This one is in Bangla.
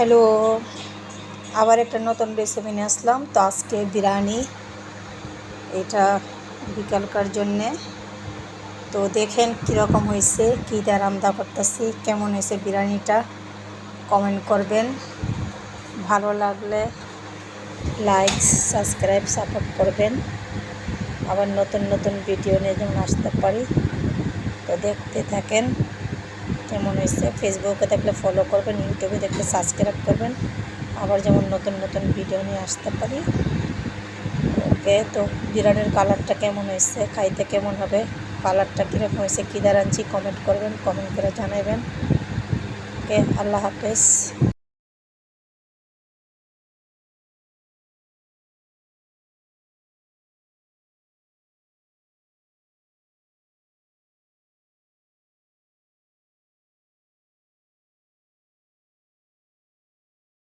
হ্যালো, আবার একটা নতুন রেসিপি নিয়ে আসলাম। তো আজকে বিরিয়ানি, এটা বিকালকার জন্যে। তো দেখেন কীরকম হয়েছে, কী দিয়ে রান্না করতেছি, কেমন হয়েছে বিরিয়ানিটা কমেন্ট করবেন। ভালো লাগলে লাইক, সাবস্ক্রাইব, সাপোর্ট করবেন। আবার নতুন নতুন ভিডিও নিয়ে যেমন আসতে পারি। তো দেখতে থাকেন কেমন হয়েছে। ফেসবুকে দেখলে ফলো করবেন, ইউটিউবে দেখলে সাবস্ক্রাইব করবেন। আবার যেমন নতুন নতুন ভিডিও নিয়ে আসতে পারি। ওকে, তো বিরিয়ানির কালারটা কেমন হয়েছে, খাইতে কেমন হবে, কালারটা কীরকম হয়েছে, কী দিয়ে রাঁধছি কমেন্ট করবেন, কমেন্ট করে জানাবেন। ওকে, আল্লাহ হাফেজ।